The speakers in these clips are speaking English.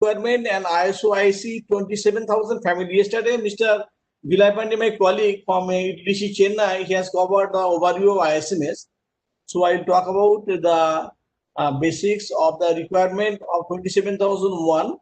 requirement and ISO IEC 27000 family. Yesterday, Mr. Vilay Pandey, my colleague from UTC Chennai, he has covered the overview of ISMS. So I'll talk about the basics of the requirement of 27001.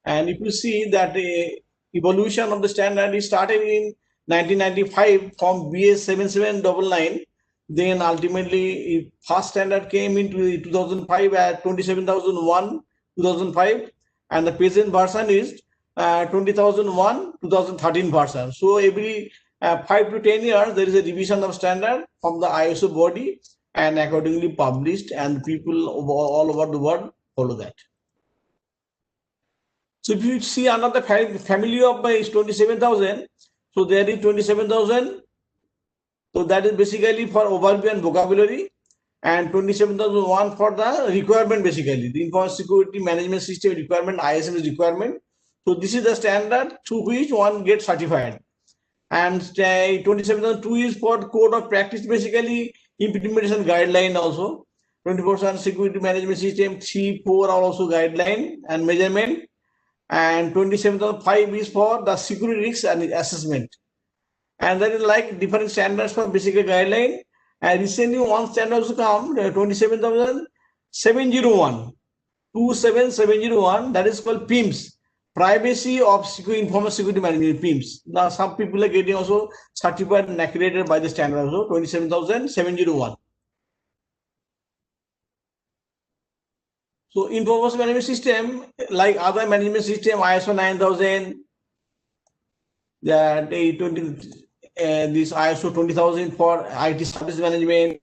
And if you see that the evolution of the standard is started in 1995 from BS 7799. Then ultimately, first standard came into 2005 at 27001, 2005, and the present version is 20001, 2013 version. So every 5 to 10 years, there is a revision of standard from the ISO body and accordingly published, and people all over the world follow that. So if you see another family of is 27,000, so there is 27,000. So that is basically for overview and vocabulary, and 27,001 for the requirement, basically the information security management system requirement, ISMS requirement. So this is the standard through which one gets certified. And 27,002 is for code of practice, basically implementation guideline also. 24/7 security management system 3, 4 are also guideline and measurement. And 27,005 is for the security risks and assessment. And there is like different standards for basic guideline. And recently one standard also come 27,701, 27701, that is called PIMS, Privacy of Information Security Management, PIMS. Now some people are getting also certified and accredited by the standard also 27,701. So information management system, like other management system, ISO 9000, that this ISO 20,000 for IT service management,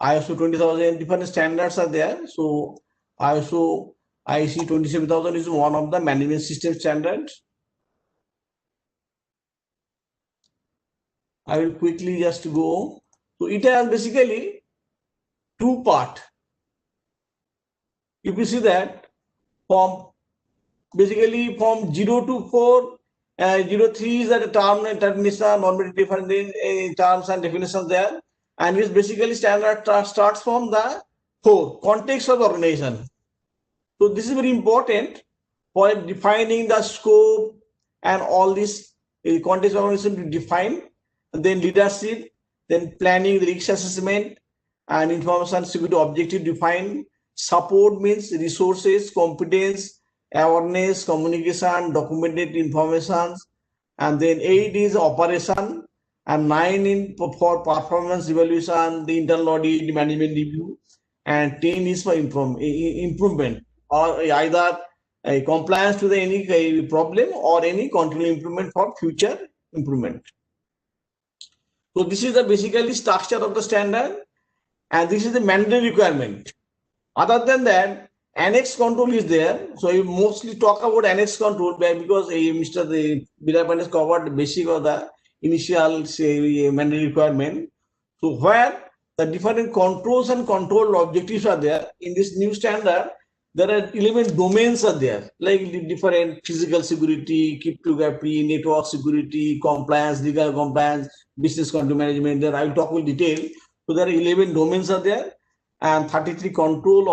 ISO 20,000, different standards are there. So ISO IEC 27,000 is one of the management system standards. I will quickly just go. So it has basically two parts. If you see that from basically from 0 to 4, 03 is that term and definition, normally different terms and definitions there. And this basically standard starts from the 4, context of the organization. So this is very important for defining the scope and all this context of organization to define. And then leadership, then planning, the risk assessment, and information security objective define. Support means resources, competence, awareness, communication, documented information, and then 8 is operation, and 9 for performance evaluation, the internal audit, management review, and 10 is for improvement, or either a compliance to the any problem or any continual improvement for future improvement. So this is the basically structure of the standard, and this is the mandatory requirement. Other than that, annex control is there. So you mostly talk about annex control because Mr. Vilay Pandey has covered the basic of the initial mandatory requirement. So where the different controls and control objectives are there in this new standard, there are 11 domains are there, like different physical security, cryptography, network security, compliance, legal compliance, business continuity management. There I will talk in detail. So there are 11 domains are there, and 33 control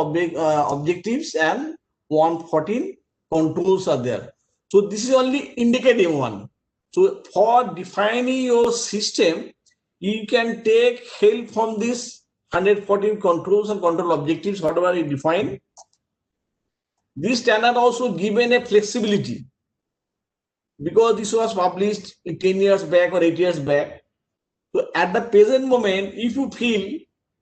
objectives and 114 controls are there. So this is only indicative one. So for defining your system, you can take help from this 114 controls and control objectives, whatever you define. This standard also given a flexibility because this was published 10 years back or 8 years back. So at the present moment, if you feel,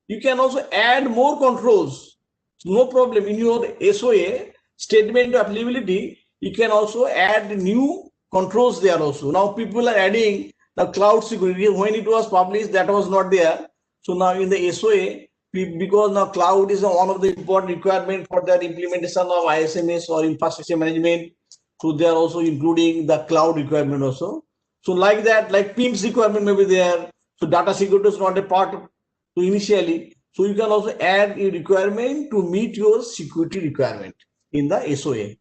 you can also add more controls. No problem. In your SOA, statement of applicability, you can also add new controls there also. Now people are adding the cloud security. When it was published, that was not there. So now in the SOA, because now cloud is one of the important requirements for the implementation of ISMS or infrastructure management. So they are also including the cloud requirement also. So like that, like PIMS requirement may be there. So data security is not a part of initially. So you can also add a requirement to meet your security requirement in the SOA.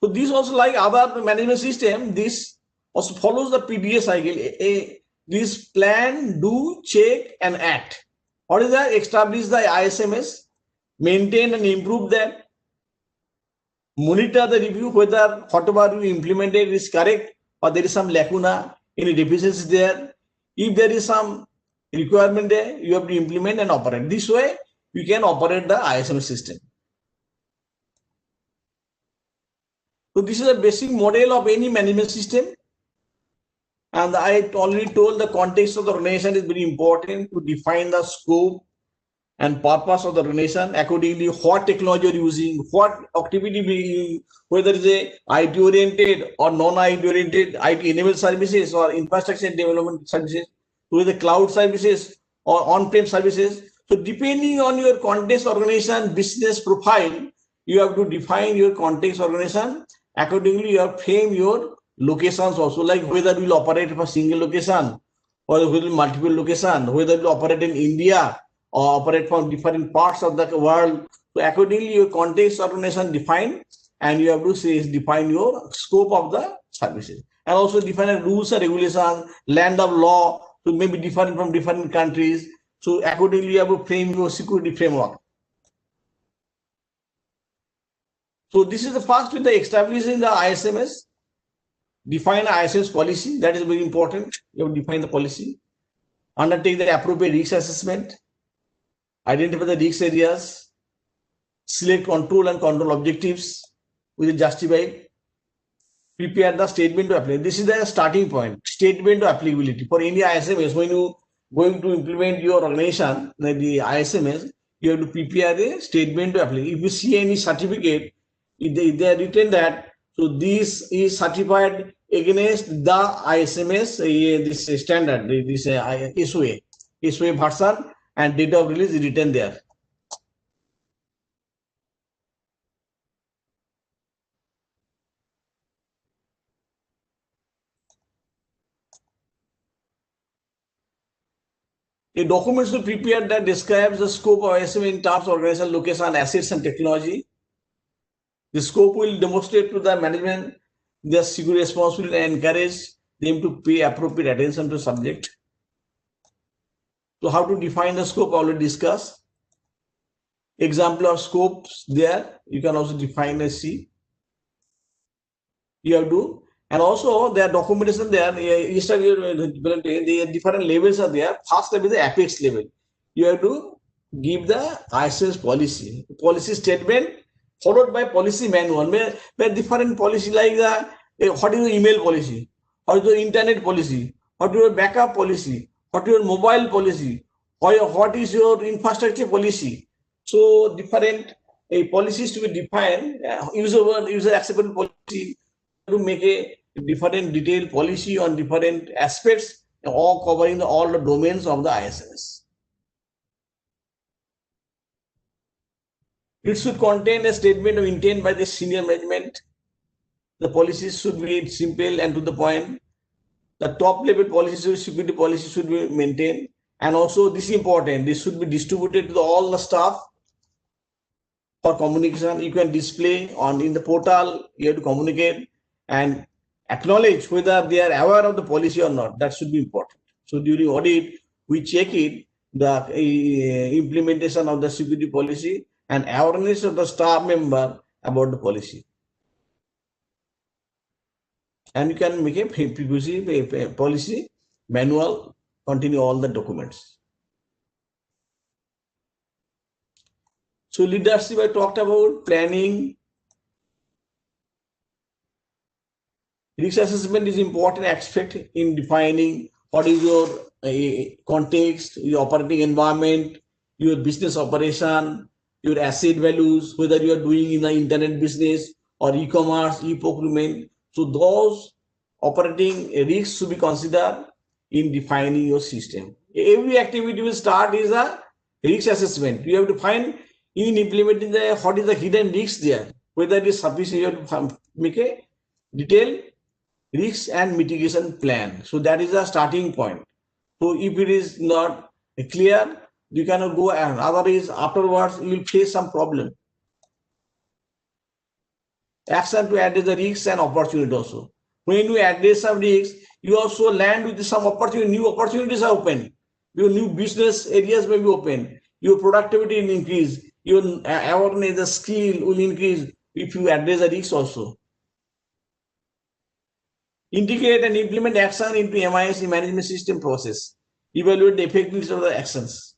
So this also like other management system, this also follows the PDA cycle. this plan, do, check, and act. What is that? Establish the ISMS, maintain and improve them, monitor the review whether whatever you implemented is correct or there is some lacuna, any deficiency there. If there is some requirement there, you have to implement and operate. This way, you can operate the ISMS system. So this is a basic model of any management system. And I already told the context of the organization is very important to define the scope and purpose of the organization. Accordingly, what technology you're using, what activity being, whether it's a IT oriented or non-IT oriented, IT enabled services or infrastructure development services, whether cloud services or on-prem services. So depending on your context, organization, business profile, you have to define your context organization. Accordingly, you have to frame your locations also, like whether you will operate for single location or whether multiple location, whether you operate in India or operate from different parts of the world. So accordingly, your context organization define, and you have to say define your scope of the services, and also define rules and regulations, land of law, so may be different from different countries. So accordingly, you have to frame your security framework. So this is the first with the establishing the ISMS. Define ISMS policy. That is very important. You have to define the policy. Undertake the appropriate risk assessment. Identify the risk areas. Select control and control objectives with the justified. Prepare the statement to apply. This is the starting point. Statement to applicability for any ISMS. When you going to implement your organization, the ISMS, you have to prepare a statement to apply. If you see any certificate, if they are written that, so this is certified against the ISMS, this standard, this SOA version, and date of release is written there. A document should be prepared that describes the scope of ISMS in terms of organization, location, assets, and technology. The scope will demonstrate to the management their security responsibility and encourage them to pay appropriate attention to subject. So how to define the scope, already discussed. Example of scopes there, you can also define as C. You have to, and also their documentation there, the different levels are there. First level is the apex level. You have to give the ISMS policy statement, followed by policy manual, where different policy like what is the email policy, what is the internet policy, what is your backup policy, what is your mobile policy, what is your infrastructure policy. So different policies to be defined, user acceptable policy, to make a different detailed policy on different aspects, all covering all the domains of the ISMS. It should contain a statement of intent by the senior management. The policies should be simple and to the point. The top level policies, security policy should be maintained. And also this is important, this should be distributed to all the staff for communication. You can display in the portal, you have to communicate and acknowledge whether they are aware of the policy or not. That should be important. So during audit, we check it, the implementation of the security policy and awareness of the staff member about the policy. And you can make a policy manual, continue all the documents. So leadership, I talked about planning. Risk assessment is important aspect in defining what is your context, your operating environment, your business operation, your asset values, whether you are doing in the internet business or e-commerce, e-procurement. So those operating risks should be considered in defining your system. Every activity will start is a risk assessment. You have to find in implementing what is the hidden risks there, whether it is sufficient. You have to make a detailed risk and mitigation plan. So that is a starting point. So if it is not clear, you cannot go, and otherwise afterwards you will face some problem. Action to address the risks and opportunity also. When you address some risks, You also land with some opportunity, new opportunities are open. Your new business areas may be open. Your productivity will increase. Your awareness, the skill will increase if you address the risks also. Integrate and implement action into MISC management system process. Evaluate the effectiveness of the actions.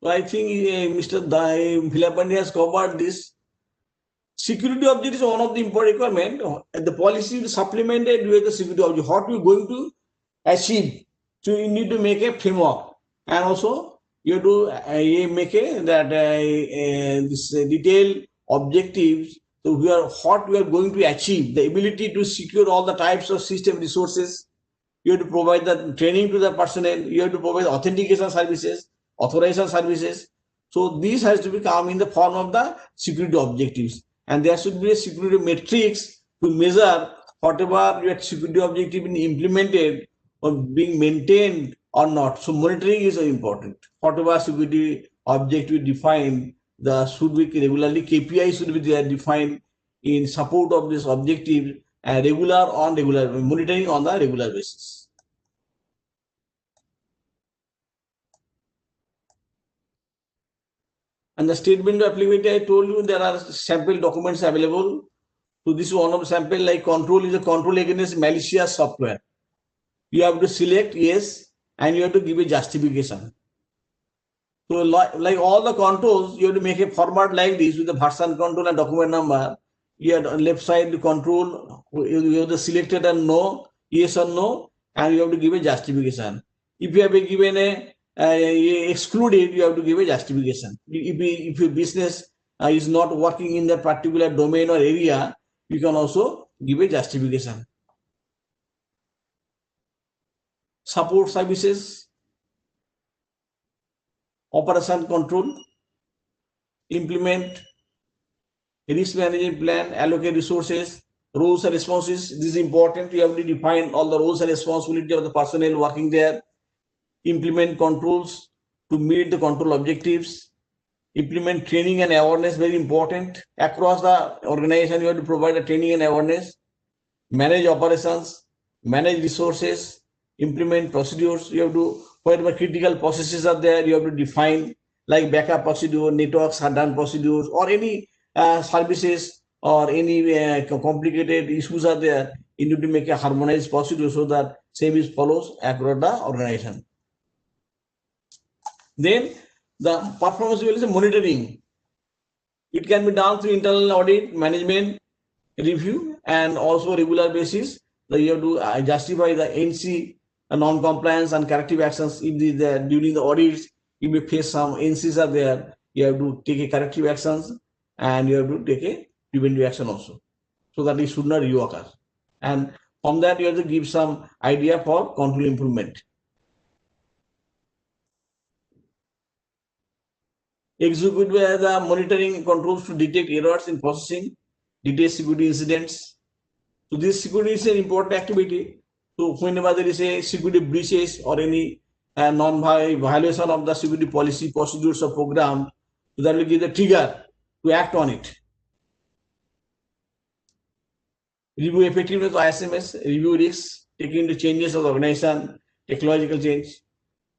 So I think Mr. Vilapandi has covered this. Security object is one of the important requirement. The policy is supplemented with the security object. What we are going to achieve? So you need to make a framework, and also you have to make a that this detailed objectives. So what we are going to achieve, the ability to secure all the types of system resources. You have to provide the training to the personnel. You have to provide authentication services, authorization services. So this has to become in the form of the security objectives, and there should be a security matrix to measure whatever your security objective is implemented or being maintained or not. So monitoring is important. Whatever security objective defined, the should be regularly KPI should be there defined in support of this objective, and regular monitoring on the regular basis. And the statement of applicability, I told you there are sample documents available. So this is one of the sample, like control is a control against malicious software. You have to select yes, and you have to give a justification. So like all the controls, you have to make a format like this with the version control and document number. You have on left side the control, you have the selected and no, yes or no, and you have to give a justification. If you have given a excluded, you have to give a justification. If your business is not working in that particular domain or area, you can also give a justification. Support services, operation control, implement risk management plan, allocate resources, roles and responsibilities. This is important. You have to define all the roles and responsibility of the personnel working there. Implement controls to meet the control objectives. Implement training and awareness, very important. Across the organization, you have to provide a training and awareness. Manage operations, manage resources, implement procedures. You have to, whatever critical processes are there, you have to define, like backup procedure, network shutdown procedures, or any services or any complicated issues are there. You need to make a harmonized procedure so that same is follows across the organization. Then the performance evaluation monitoring. It can be done through internal audit, management review, and also regular basis. You have to justify the NC non-compliance and corrective actions. If during the audits you may face some NCs are there, you have to take a corrective actions, and you have to take a preventive action also, so that it should not reoccur. And from that you have to give some idea for control improvement. Execute the monitoring controls to detect errors in processing, detect security incidents. So this security is an important activity. So whenever there is a security breaches or any non-violation of the security policy, procedures or program, so that will give the trigger to act on it. Review effectiveness of ISMS, review risks, taking into changes of the organization, technological change.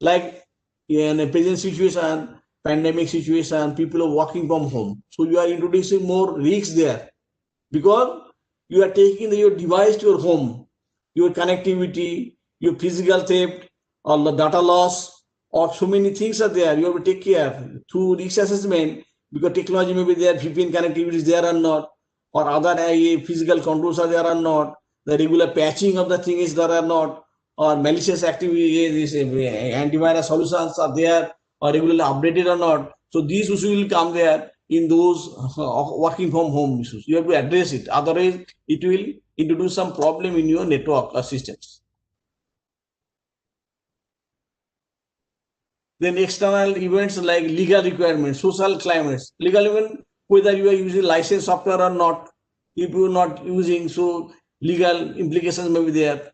Like in a present situation, pandemic situation, people are working from home. So you are introducing more risks there, because you are taking your device to your home, your connectivity, your physical theft, or the data loss, or so many things are there. You have to take care through risk assessment, because technology may be there, VPN connectivity is there or not, or other physical controls are there or not, the regular patching of the thing is there or not, or malicious activity, antivirus solutions are there or regularly updated or not. So these issues will come there in those working from home issues. You have to address it. Otherwise, it will introduce some problem in your network or systems. Then external events like legal requirements, social climates, legal event, whether you are using licensed software or not. If you are not using, so legal implications may be there.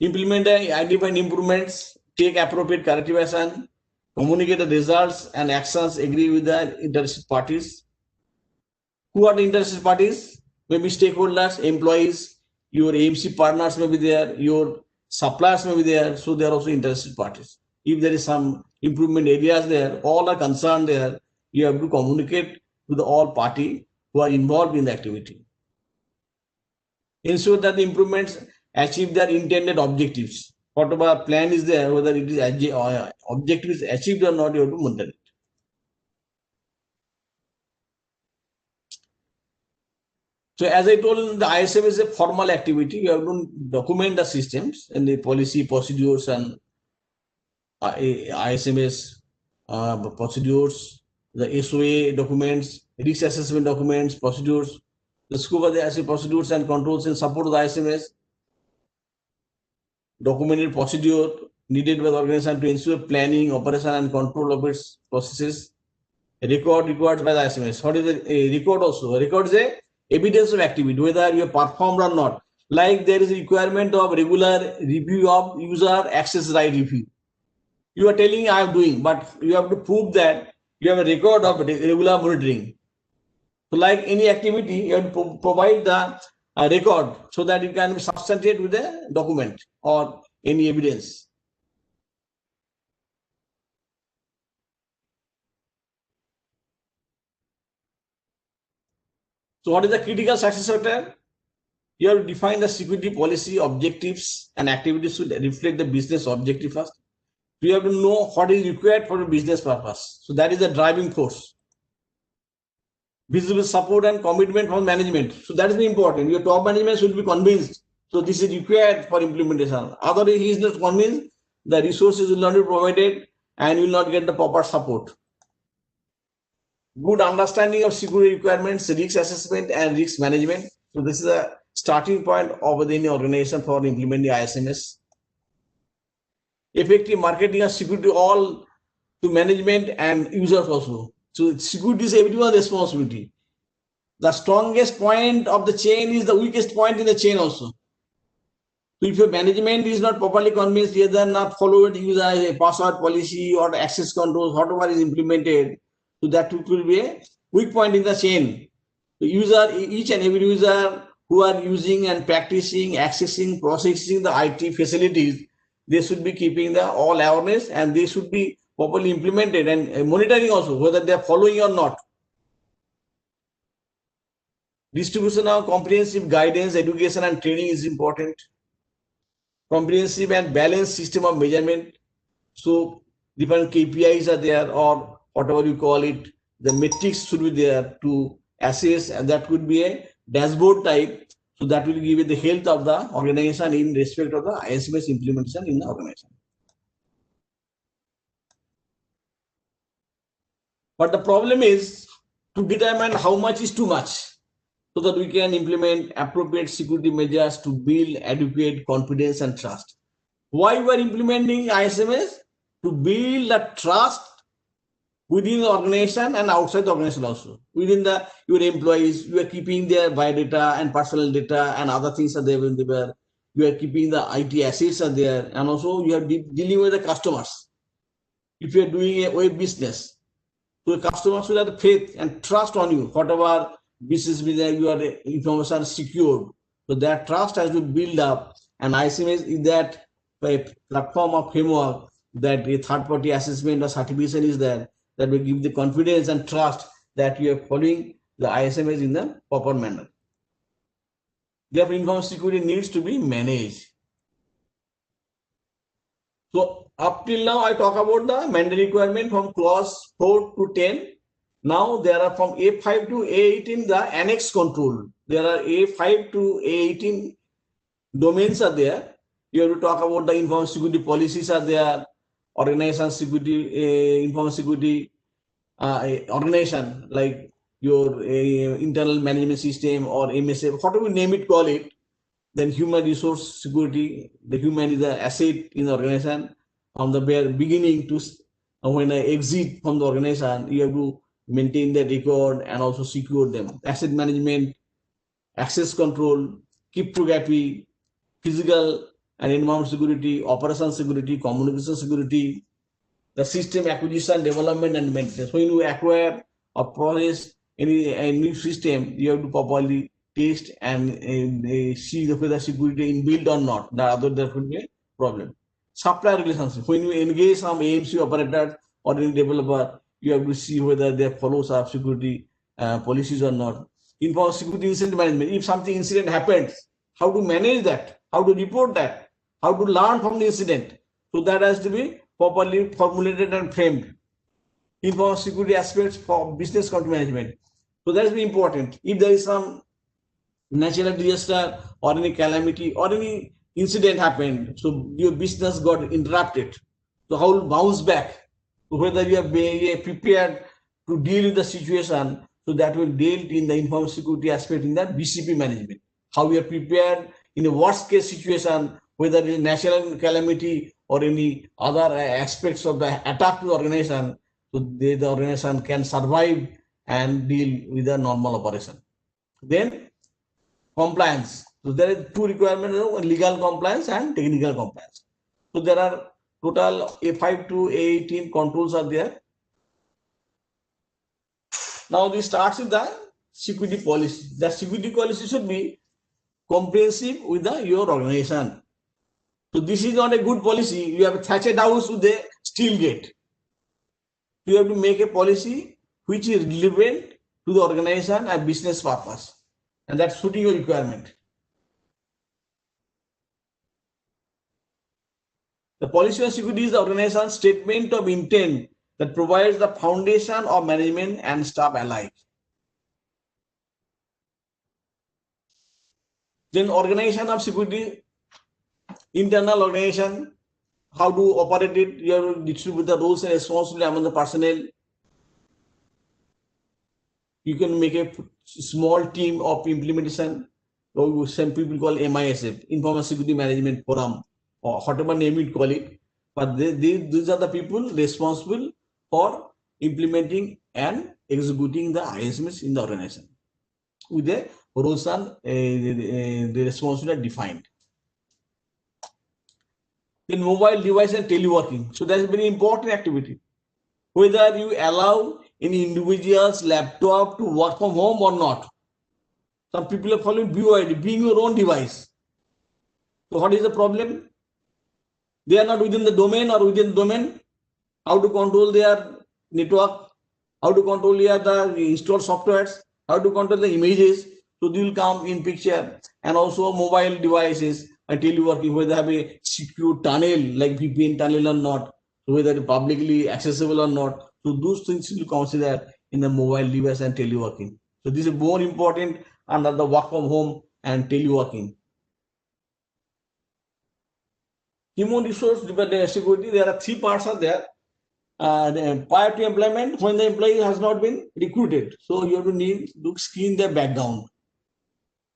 implement the identified improvements, take appropriate corrective action, communicate the results and actions, agree with the interested parties. Who are the interested parties? Maybe stakeholders, employees, your AMC partners may be there, your suppliers may be there, so they are also interested parties. If there is some improvement areas there, all are concerned there, you have to communicate to the all party who are involved in the activity. Ensure that the improvements achieve their intended objectives. Whatever plan is there, whether it is objective is achieved or not, you have to monitor it. So as I told, the ISM is a formal activity. You have to document the systems and the policy procedures and ISMS procedures, the SOA documents, risk assessment documents, procedures, the scope of the ISM procedures and controls in support of the ISMS, documented procedure needed by the organization to ensure planning, operation, and control of its processes. A record required by the ISMS. What is a record also? A record is a evidence of activity, whether you have performed or not. Like there is a requirement of regular review of user access right review. You are telling I am doing, but you have to prove that you have a record of regular monitoring. So like any activity, you have to provide the record so that you can substantiate with a document or any evidence. So what is the critical success factor? You have to define the security policy objectives and activities should reflect the business objective first. You have to know what is required for a business purpose. So that is the driving force. Visible support and commitment from management. So that is important. Your top management should be convinced. So this is required for implementation. Otherwise, he is not convinced, the resources will not be provided and you will not get the proper support. Good understanding of security requirements, risk assessment, and risk management. So this is a starting point of any organization for implementing ISMS. Effective marketing of security all to management and users also. So security is everyone's responsibility. The strongest point of the chain is the weakest point in the chain also. So if your management is not properly convinced, either not followed user a password policy or access controls, whatever is implemented, so that will be a weak point in the chain. The user, each and every user who are using and practicing, accessing, processing the IT facilities, they should be keeping the all awareness and they should be properly implemented and monitoring also whether they are following or not. Distribution of comprehensive guidance, education and training is important. Comprehensive and balanced system of measurement. So different KPIs are there or whatever you call it, the metrics should be there to assess, and that could be a dashboard type. So that will give you the health of the organization in respect of the ISMS implementation in the organization. But the problem is to determine how much is too much, so that we can implement appropriate security measures to build adequate confidence and trust. Why we are implementing ISMS? To build the trust within the organization and outside the organization also. Within your employees, you are keeping their biodata and personal data and other things are there. You are keeping the IT assets are there, and also you are dealing with the customers. If you are doing a web business, so the customers will have the faith and trust on you. Whatever business with your information secured, so that trust has to build up. And ISMS is that platform of framework that a third-party assessment or certification is there that will give the confidence and trust that you are following the ISMS in the proper manner. Therefore, information security needs to be managed. So up till now, I talk about the mandatory requirement from clause 4 to 10. Now there are from A5 to A18 the annex control. There are A5 to A18 domains are there. You have to talk about the information security policies are there, organization security, information security organization like your internal management system or MSF, whatever you name it, call it. Then human resource security, the human is the asset in the organization. From the very beginning to when I exit from the organization, you have to maintain the record and also secure them. Asset management, access control, cryptography, physical and environment security, operation security, communication security, the system acquisition, development, and maintenance. When you acquire or process a new system, you have to properly test and see whether security inbuilt or not. The other there could be a problem. Supplier relationship. When you engage some AMC operator or any developer, you have to see whether they follow some security policies or not. Inform security incident management. If something incident happens, how to manage that, how to report that, how to learn from the incident. So that has to be properly formulated and framed. Inform security aspects for business continuity management. So that is very important. If there is some natural disaster or any calamity or any incident happened, so your business got interrupted. So how to bounce back? So whether you are prepared to deal with the situation, so that will deal in the information security aspect in the BCP management. How we are prepared in a worst case situation, whether it is national calamity or any other aspects of the attack to the organization, so the organization can survive and deal with the normal operation. Then compliance. So there are two requirements: legal compliance and technical compliance. So there are total A5 to A18 controls are there. Now this starts with the security policy. The security policy should be comprehensive with your organization. So this is not a good policy. You have a thatched house with a steel gate. You have to make a policy which is relevant to the organization and business purpose, and that's suiting your requirement. The policy on security is the organization's statement of intent that provides the foundation of management and staff alike. Then organization of security, internal organization, how to operate it, you have to distribute the roles and responsibility among the personnel. You can make a small team of implementation, or some people call MISF, Information Security Management Forum, or whatever name you call it. But these are the people responsible for implementing and executing the ISMS in the organization with the roles and the responsibility defined. In mobile device and teleworking, so that's a very important activity. Whether you allow any individual's laptop to work from home or not. Some people are following BOID, being your own device. So what is the problem? They are not within the domain or within the domain. How to control their network, how to control the installed softwares, how to control the images. So they will come in picture. And also mobile devices and teleworking, whether they have a secure tunnel like VPN tunnel or not, so whether it's publicly accessible or not. So those things you consider in the mobile device and teleworking. So this is more important under the work from home and teleworking. Human resource security, there are three parts are there. Prior to employment, when the employee has not been recruited, so you have to need to screen their background,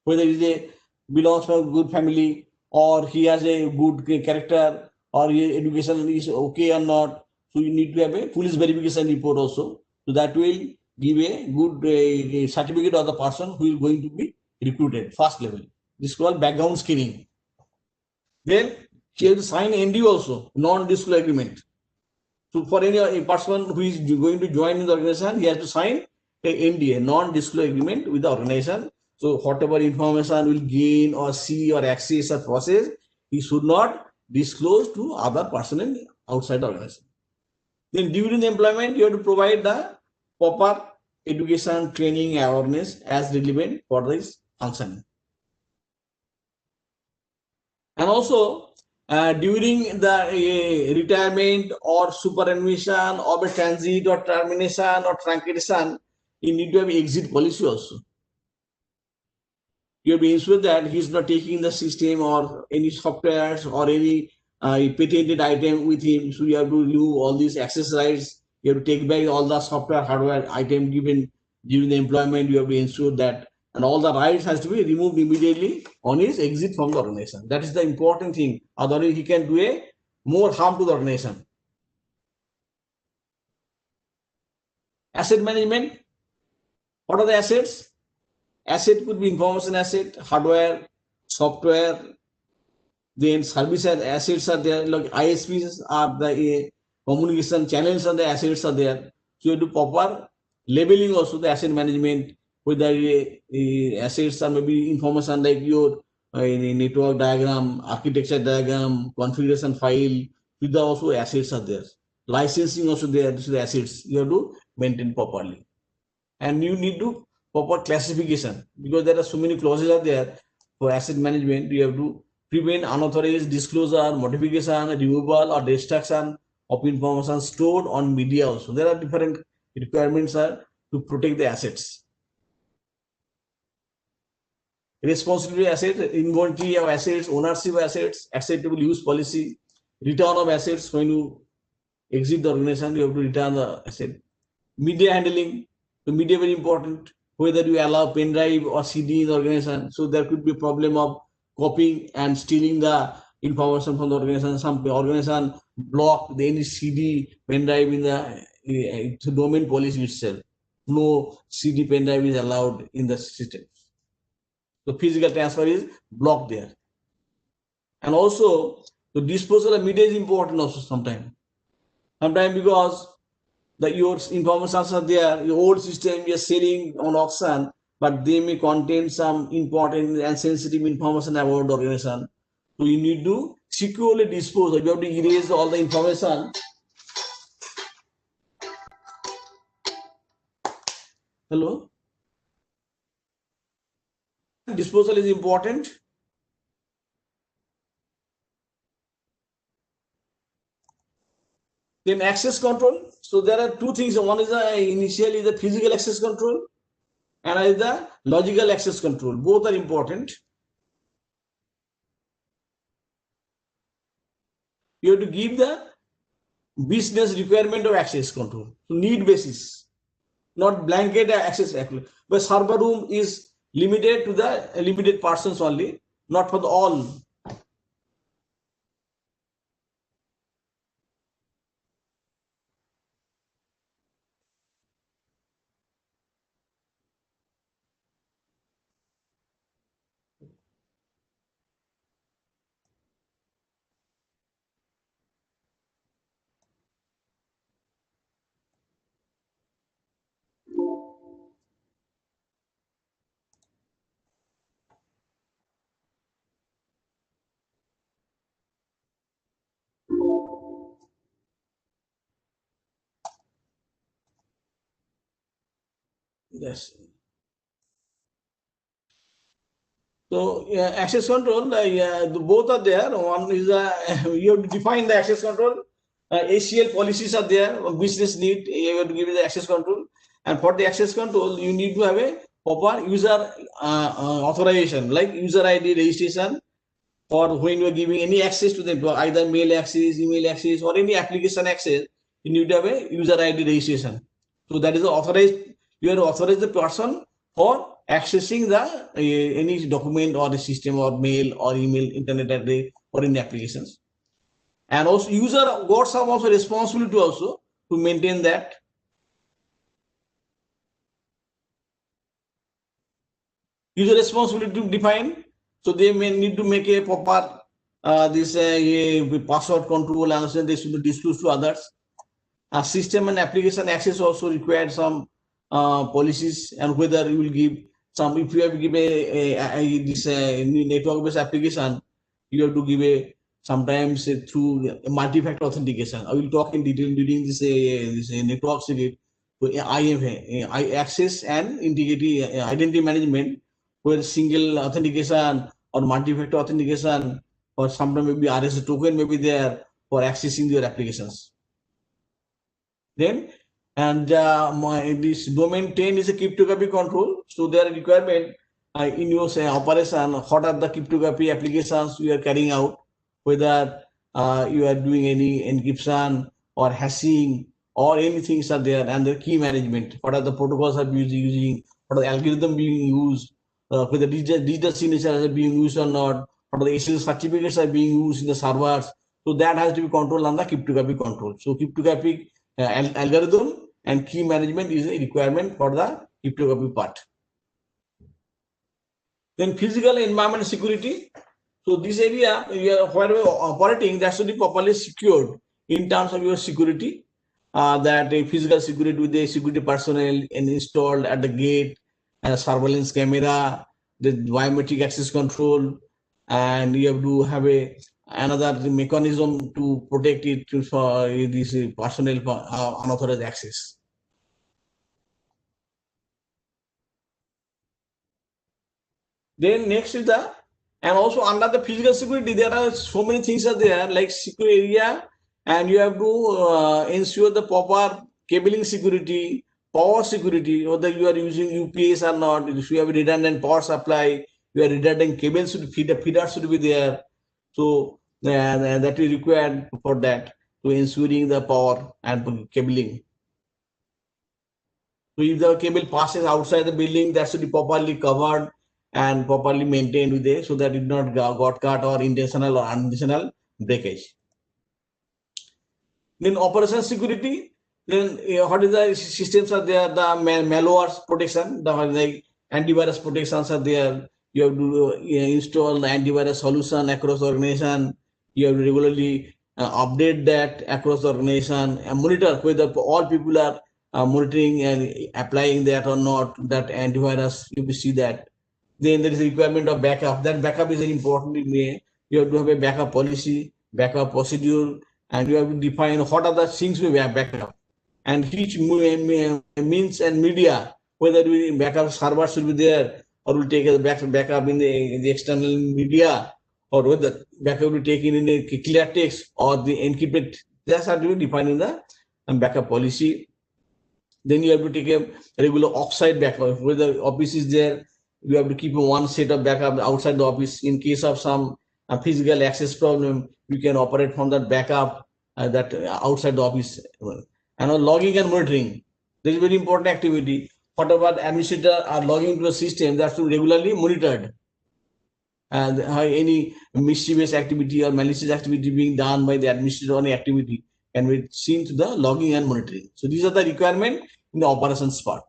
whether he belongs from a good family or he has a good character or his education is okay or not. So you need to have a police verification report also. So that will give a good certificate of the person who is going to be recruited, first level. This is called background screening. Then he has to sign ND also, non-disclosure agreement. So for any person who is going to join the organization, he has to sign a NDA, non-disclosure agreement with the organization. So whatever information will gain or see or access or process, he should not disclose to other personnel outside the organization. Then during the employment, you have to provide the proper education, training, awareness as relevant for this function. And also during the retirement or superannuation or the transit or termination or truncation, you need to have exit policy also. You have to ensure that he is not taking the system or any softwares or any patented item with him. So you have to remove all these access rights. You have to take back all the software, hardware item given during the employment. You have to ensure that, and all the rights has to be removed immediately on his exit from the organization. That is the important thing. Otherwise, he can do a more harm to the organization. Asset management. What are the assets? Asset could be information asset, hardware, software, Then service assets are there, like ISPs are the communication channels and the assets are there. So you do proper labeling also the asset management, whether assets are maybe information like your network diagram, architecture diagram, configuration file, with the also assets are there. Licensing also there, this is the assets you have to maintain properly. And you need to proper classification, because there are so many clauses are there for asset management. You have to prevent unauthorized disclosure, modification, removal or destruction of information stored on media also. There are different requirements are to protect the assets. Responsibility assets, inventory of assets, ownership of assets, acceptable use policy, return of assets. When you exit the organization, you have to return the asset. Media handling, the media very important, whether you allow pen drive or CD in the organization. So there could be a problem of copying and stealing the information from the organization. Some organization block the any CD pen drive in the domain policy itself. No CD pen drive is allowed in the system. So physical transfer is blocked there. And also the disposal of media is important also sometimes. Sometimes because your information are there, your old system you're selling on auction, but they may contain some important and sensitive information about the organization. So you need to securely dispose, you have to erase all the information. Hello? Disposal is important. Then access control. So there are two things. One is initially the physical access control, and is the logical access control. Both are important. You have to give the business requirement of access control. So need basis, not blanket access. But server room is limited to the limited persons only, not for the all. Yes. So access control, both are there. One is you have to define the access control. ACL policies are there. Business need, you have to give the access control, and for the access control, you need to have a proper user authorization, like user ID registration, or when you are giving any access to them, either mail access, email access, or any application access, you need to have a user ID registration. So that is authorized. You are authorized the person for accessing the any document or the system or mail or email, internet address, or any applications. And also user got some also responsibility also to maintain that. User responsibility to define. So they may need to make a proper this password control, and they should disclose to others. System and application access also required some policies, and whether you will give some, if you have to give this network based application, you have to give a sometimes through multi-factor authentication. I will talk in detail during this network series. So I access and integrity identity management, where single authentication or multi-factor authentication, or sometimes maybe RSA token may be there for accessing your applications. Then, and this domain 10 is a cryptography control. So there are requirement in your operation, what are the cryptography applications you are carrying out, whether you are doing any encryption or hashing or anything are there, and the key management, what are the protocols are using, what are the algorithm being used, whether digital signatures are being used or not, what are the SSL certificates are being used in the servers. So that has to be controlled on the cryptography control. So cryptography algorithm and key management is a requirement for the cryptography part. Then physical environment security. So this area, where we are operating, that should be properly secured in terms of your security, that a physical security with the security personnel installed at the gate, surveillance camera, the biometric access control, and you have to have another mechanism to protect it for this personnel unauthorized access. Then next is and also under the physical security, there are so many things are there like secure area, and you have to ensure the proper cabling security, power security, whether you are using UPS or not. If you have redundant power supply, your redundant cables feeder should be there. So that is required for that, to ensuring the power and cabling. So if the cable passes outside the building, that should be properly covered and properly maintained with it, so that it not got cut or intentional or unintentional breakage. Then operation security, then what is the systems are there? The malware protection, the like antivirus protections are there. You have to install the antivirus solution across the organization. You have to regularly update that across the organization and monitor whether all people are monitoring and applying that or not, that antivirus. You will see that. Then there is a requirement of backup. That backup is important. You have to have a backup policy, backup procedure, and you have to define what are the things we have backup, and which means and media, whether we backup server should be there, or we'll take a backup in the external media, or whether backup will be taken in a clear text or the encrypted. That's how to define in the backup policy. Then you have to take a regular offsite backup. Whether office is there, you have to keep one set of backup outside the office. In case of some physical access problem, you can operate from that backup that outside the office. And logging and monitoring, this is very important activity. Whatever the administrator are logging to the system, that's to regularly monitored. And any mischievous activity or malicious activity being done by the administrator on the activity can be seen to the logging and monitoring. So these are the requirement in the operations part.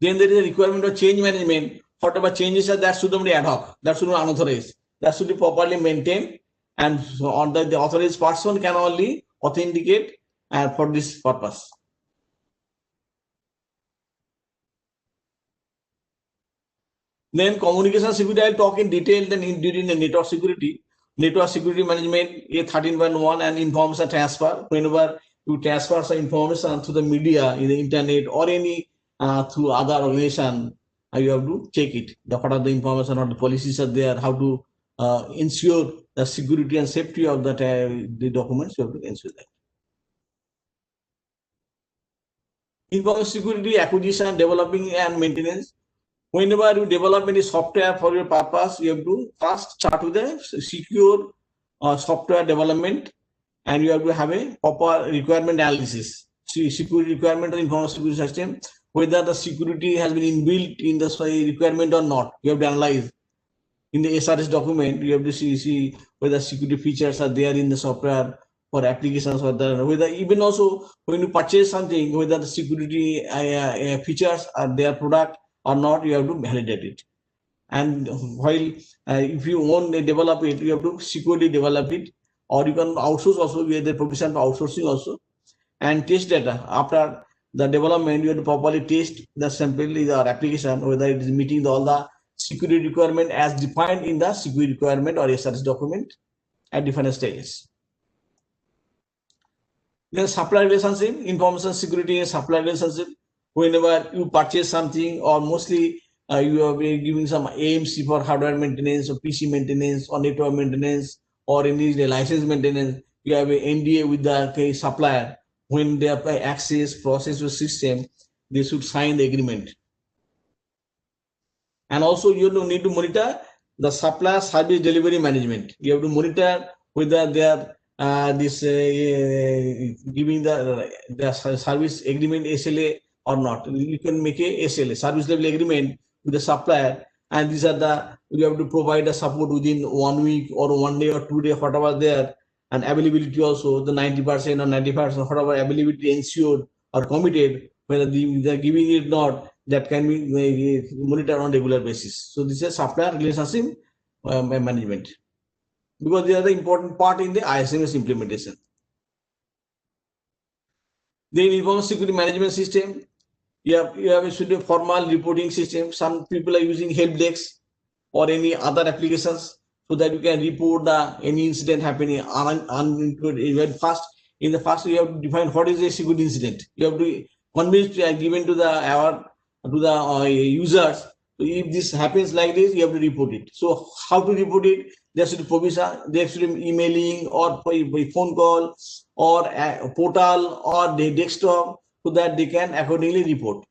Then there is a requirement of change management. Whatever changes are, that should not be ad hoc, that should not be unauthorized, that should be properly maintained, and so on the authorized person can only authenticate and for this purpose. Then communication security, I'll talk in detail then during the network security. Network security management, A13.1 and information transfer. Whenever you transfer some information through the media, in the internet or any through other organization, you have to check it. What are the information or the policies are there, how to ensure the security and safety of that the documents, you have to ensure that. Information security, acquisition, developing and maintenance. Whenever you develop any software for your purpose, you have to first start with a secure software development, and you have to have a proper requirement analysis. Security requirement of information security system, whether the security has been inbuilt in the requirement or not. You have to analyze. In the SRS document, you have to see whether security features are there in the software for applications, or whether even also when you purchase something, whether the security features are their product or not, you have to validate it. And while if you want to develop it, you have to securely develop it, or you can outsource also. We have the provision for outsourcing also. And test data after the development, you have to properly test the sample or application whether it is meeting all the security requirement as defined in the security requirement or SRS document at different stages. Then supply relationship, information security and supply relationship. Whenever you purchase something, or mostly you are giving some AMC for hardware maintenance or PC maintenance or network maintenance or any license maintenance, you have an NDA with the supplier. When they apply access, process or system, they should sign the agreement. And also you need to monitor the supplier service delivery management. You have to monitor whether they are giving the service agreement SLA or not. You can make a SLA, service level agreement, with the supplier, and these are the, you have to provide the support within 1 week or 1 day or 2 days, whatever there, and availability also the 90% or 95%, whatever availability ensured or committed, whether they're giving it or not, that can be monitored on a regular basis. So this is supplier relationship management, because they are the important part in the ISMS implementation. Then information security management system, you have a formal reporting system. Some people are using help desks or any other applications, so that you can report any incident happening fast. In the first, you have to define what is a security incident. You have to convince given to the users. So if this happens like this, you have to report it. So how to report it? There should be provision. There should be emailing or by phone call or a portal or the desktop, so that they can accordingly report.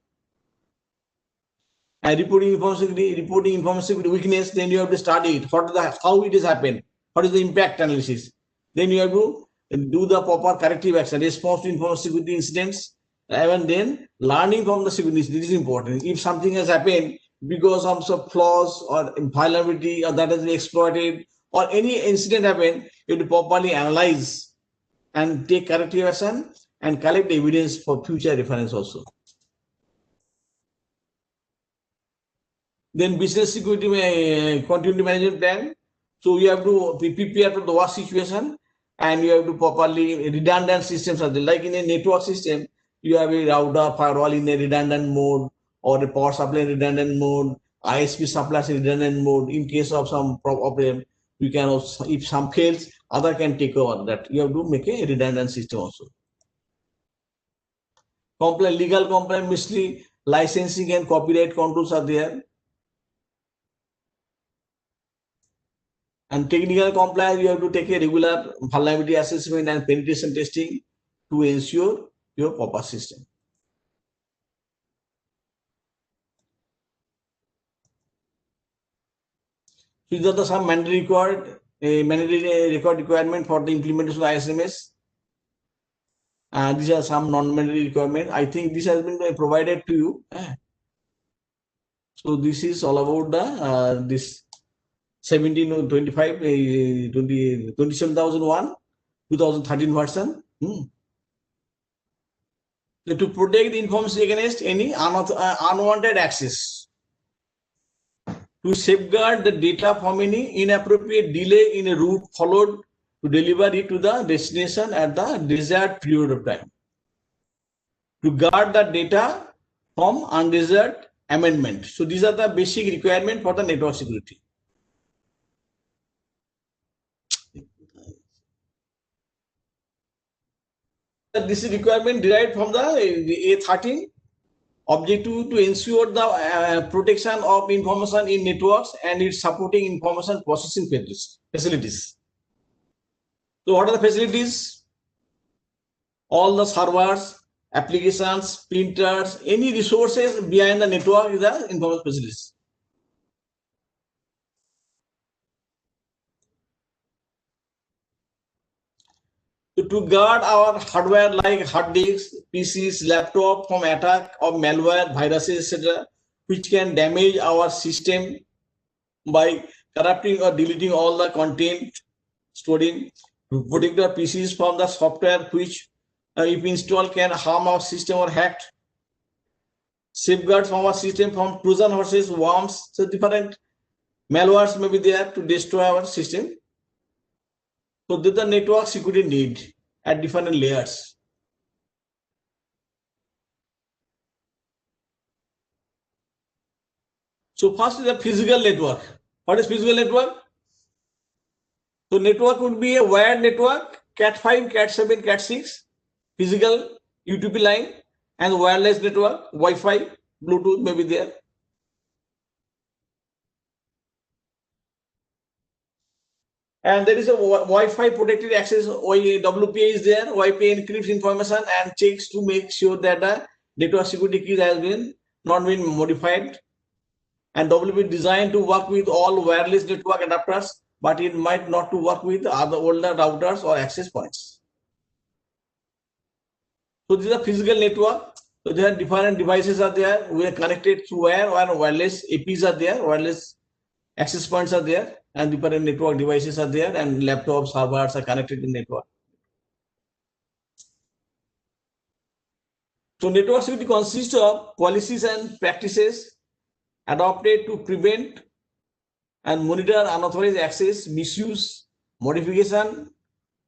And reporting information security weakness, then you have to study it. How it has happened? What is the impact analysis? Then you have to do the proper corrective action, response to information security incidents, and then learning from the security. This is important. If something has happened because of some flaws or vulnerability, or that has been exploited, or any incident happened, you have to properly analyze and take corrective action and collect evidence for future reference also. Then business security continuity management plan. So you have to be prepared for the worst situation, and you have to properly redundant systems are there. Like in a network system, you have a router firewall in a redundant mode, or a power supply in redundant mode, ISP supplies in redundant mode. In case of some problem, you can also, if some fails, other can take over that. You have to make a redundant system also. Legal compliance, mostly licensing and copyright controls are there. And technical compliance, you have to take a regular vulnerability assessment and penetration testing to ensure your proper system. These are some mandatory requirement for the implementation of ISMS. And these are some non-mandatory requirements. I think this has been provided to you. So this is all about the this 1725 27,001 2013 version. So to protect the information against any unwanted access, to safeguard the data from any inappropriate delay in a route followed to deliver it to the destination at the desired period of time, to guard the data from undesired amendment. So these are the basic requirements for the network security. This is requirement derived from the A13 objective to ensure the protection of information in networks and its supporting information processing facilities. So what are the facilities? All the servers, applications, printers, any resources behind the network is the information facilities. To guard our hardware like hard disks, PCs, laptop from attack of malware, viruses, etc., which can damage our system by corrupting or deleting all the content stored in. To protect the PCs from the software which, if installed, can harm our system or hacked. Safeguards from our system from Trojan horses, worms, so different malwares may be there to destroy our system. So this is the network security need at different layers. So first is the physical network. What is physical network? So network would be a wired network, Cat5, Cat7, Cat6, physical UTP line, and wireless network, Wi-Fi, Bluetooth may be there. And there is a Wi-Fi protected access, WPA is there. WPA encrypts information and checks to make sure that the network security keys has not been modified. And WPA is designed to work with all wireless network adapters, but it might not to work with other older routers or access points. So this is a physical network. So there are different devices are there. We are connected through wire or wireless APs are there, wireless access points are there, and different network devices are there, and laptops, servers are connected to network. So network security consists of policies and practices adopted to prevent and monitor unauthorized access, misuse, modification,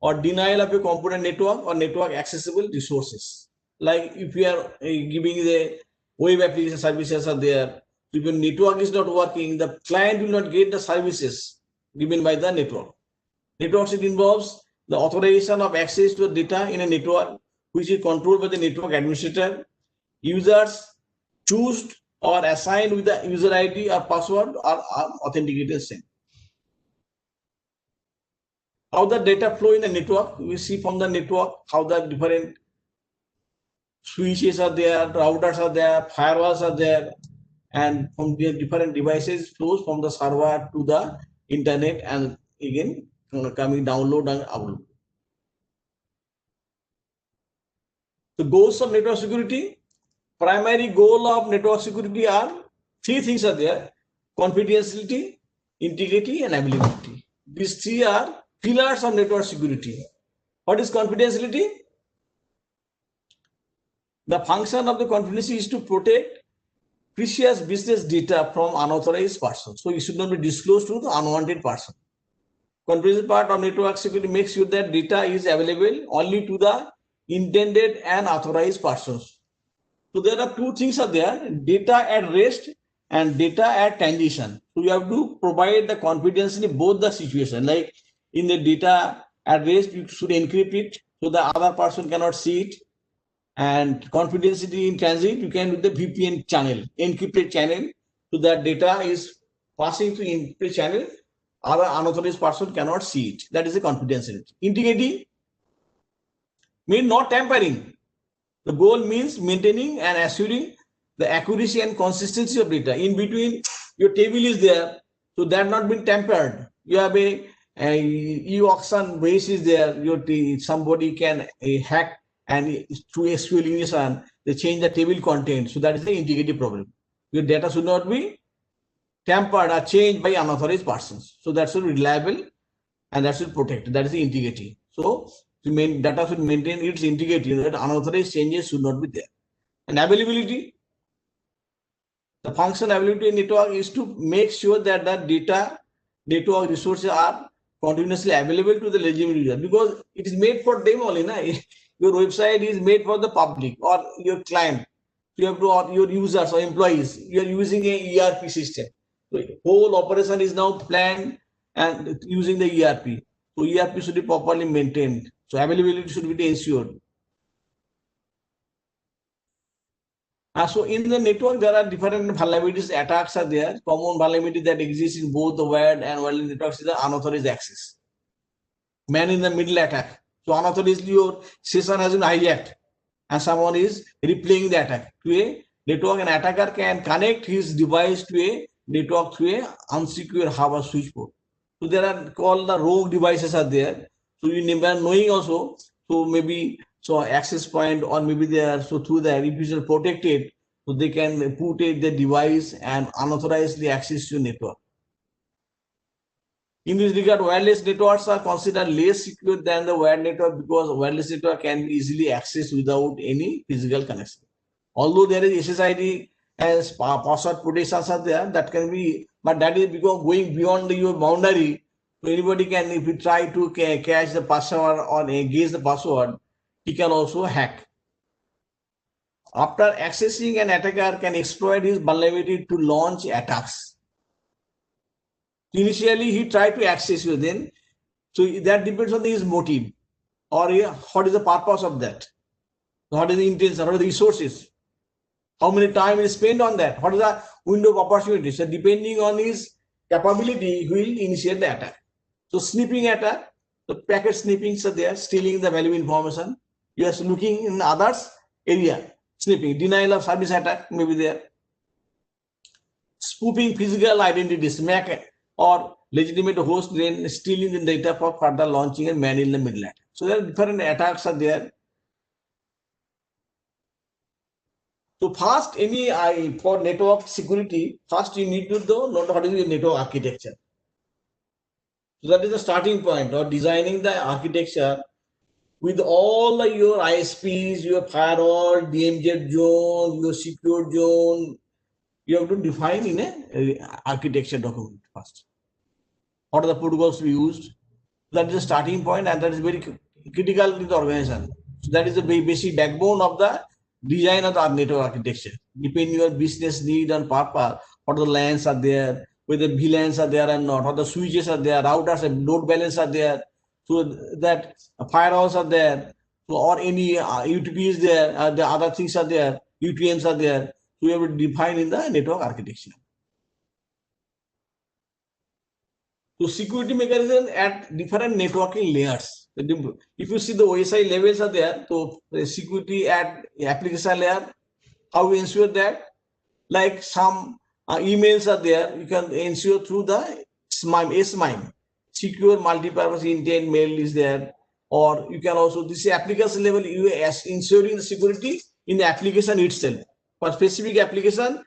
or denial of a computer network or network accessible resources. Like if you are giving the web application services are there, if your network is not working, the client will not get the services given by the network. Network security involves the authorization of access to data in a network which is controlled by the network administrator. Users choose or assigned with the user ID or password or authenticated same. How the data flow in the network, we see from the network how the different switches are there, routers are there, firewalls are there, and from the different devices flows from the server to the internet and again coming download and upload. The goals of network security, primary goal of network security are three things are there: confidentiality, integrity, and availability. These three are pillars of network security. What is confidentiality? The function of the confidentiality is to protect precious business data from unauthorized persons. So it should not be disclosed to the unwanted person. Confidential part of network security makes sure that data is available only to the intended and authorized persons. So there are two things are there: data at rest and data at transition. So you have to provide the confidentiality in both the situation. Like in the data at rest, you should encrypt it so the other person cannot see it. And confidentiality in transit, you can do the VPN channel, encrypted channel, so that data is passing through encrypted channel, other unauthorized person cannot see it. That is the confidentiality. Integrity means not tampering. The goal means maintaining and assuring the accuracy and consistency of data. In between, your table is there, so that not been tampered. You have a e-auction base is there. Somebody can hack and through SQL injection they change the table content. So that is the integrity problem. Your data should not be tampered or changed by unauthorized persons. So that should be reliable and that should protect. That is the integrity. So data should maintain its integrity. That unauthorized changes should not be there. And availability. The function availability in network is to make sure that the data network resources are continuously available to the legitimate user, because it is made for them only. Your website is made for the public or your client. You have to, or your users or employees. You are using a ERP system. So whole operation is now planned and using the ERP. So ERP should be properly maintained. So availability should be ensured. So in the network, there are different vulnerabilities, attacks are there. Common vulnerability that exists in both the wired and wireless networks is the unauthorized access. Man in the middle attack. So unauthorized, your session has been hijacked and someone is replaying the attack to a network. An attacker can connect his device to a network through a unsecure hub or switchboard. So there are called the rogue devices are there. So you never knowing also. So maybe so access point or maybe they are so through the if it is protected, so they can put the device and unauthorizedly access your network. In this regard, wireless networks are considered less secure than the wired network because wireless network can be easily accessed without any physical connection. Although there is SSID and password protections are there, that can be, but that is because going beyond your boundary. So anybody can, if you try to catch the password or guess the password, he can also hack. After accessing, an attacker can exploit his vulnerability to launch attacks. Initially, he tried to access you, then so that depends on his motive or what is the purpose of that. What is the intention? What are the resources? How many time is spent on that? What is the window of opportunity? So depending on his capability, he will initiate the attack. So sniffing attack, the packet sniffings are there, stealing the valuable information. You are looking in others area, sniffing, denial of service attack may be there. Spoofing physical identities, MAC or legitimate host, then stealing the data for further launching and man in the middle attack. So there are different attacks are there. So first, for network security, first you need to know what is your network architecture. So that is the starting point, or designing the architecture with all your ISPs, your firewall, DMZ zone, your secure zone, you have to define in a architecture document first. What are the protocols to be used? That is the starting point, and that is very critical in the organization. So that is the basic backbone of the design of the network architecture. Depending on your business need and purpose, what the LANs are there, whether VLANs are there or not, or the switches are there, routers and load balance are there, so that firewalls are there, so or any UTP is there, the other things are there, UTMs are there. So we have to define in the network architecture. So security mechanism at different networking layers. If you see the OSI levels are there, so the security at application layer, how we ensure that? Like some emails are there, you can ensure through the SMIME, secure multi-purpose intent mail is there, or you can also, this application level, you as ensuring the security in the application itself. For specific application,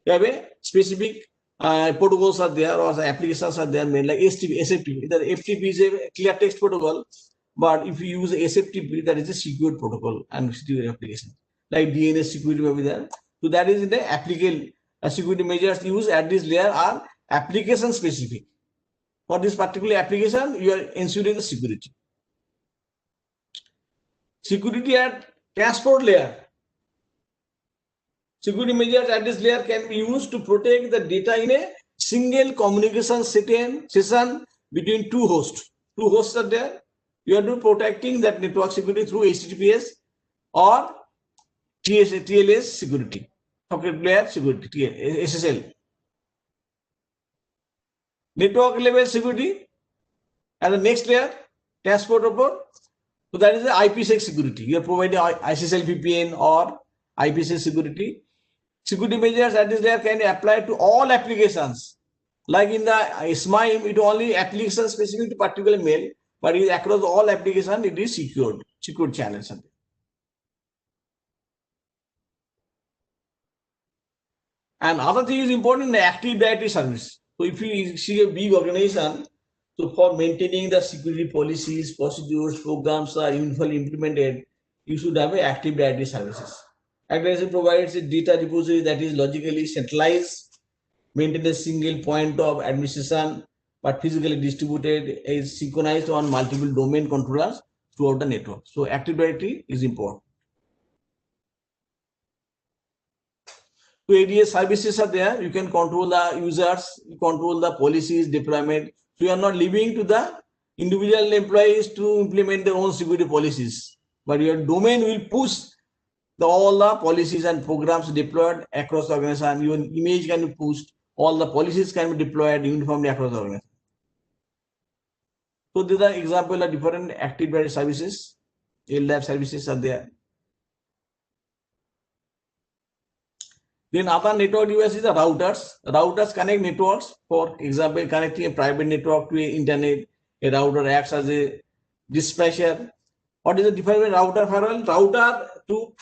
you have a specific protocols are there, or the applications are there, like SFTP. The FTP is a clear text protocol, but if you use SFTP, that is a secure protocol and secure application. Like DNS security may be there. So that is in the applicable security measures used at this layer are application specific. For this particular application, you are ensuring the security. Security at transport layer. Security measures at this layer can be used to protect the data in a single communication session between two hosts. Two hosts are there. You are protecting that network security through HTTPS or TLS security, socket layer security, SSL. Network level security and the next layer, transport report. So that is the IPsec security. You are providing SSL VPN or IPsec security. Security measures at this layer can be applied to all applications. Like in the SMIME, it only application specific to particular mail, but across all applications, it is secured channels. And other thing is important, the Active Directory service. So if you see a big organization, so for maintaining the security policies, procedures, programs are uniformly implemented, you should have a Active Directory services. Active Directory provides a data repository that is logically centralized, maintain a single point of administration, but physically distributed, is synchronized on multiple domain controllers throughout the network. So Active Directory is important. So ADS services are there. You can control the users, you control the policies, deployment. So you are not leaving to the individual employees to implement their own security policies, but your domain will push all the policies and programs deployed across the organization. Your image can be pushed, all the policies can be deployed uniformly across the organization. So these are examples of different Active Directory services. LDAP services are there. Then other network devices are routers. Routers connect networks. For example, connecting a private network to a internet. A router acts as a dispatcher. What is the different router firewall? Router to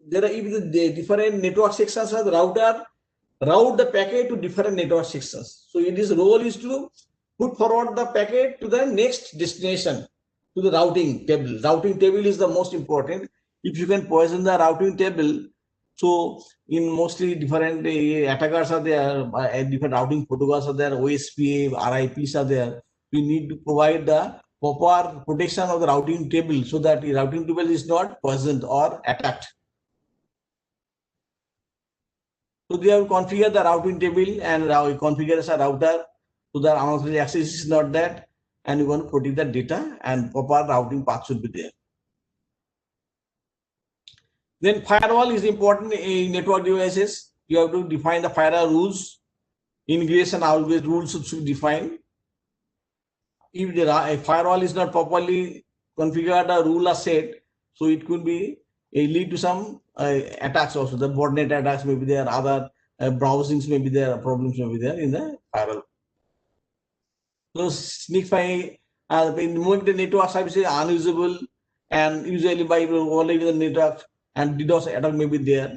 there are even the different network sections of the router route the packet to different network sections. So its role is to put forward the packet to the next destination, to the routing table. Routing table is the most important. If you can poison the routing table, so in mostly different attackers are there, different routing protocols are there, OSPA, RIPs are there. We need to provide the proper protection of the routing table so that the routing table is not poisoned or attacked. So they have configured the routing table and configure as a router so that unauthorized access is not that, and you want to protect the data and proper routing path should be there. Then firewall is important in network devices. You have to define the firewall rules. Integration always rules should be defined. If the firewall is not properly configured, a rule are set, so it could be lead to some attacks also. The botnet attacks may be there, other browsings may be there, problems may be there in the firewall. So SneakFi, moving the network services are unusable, and usually by already the network and DDoS attack may be there.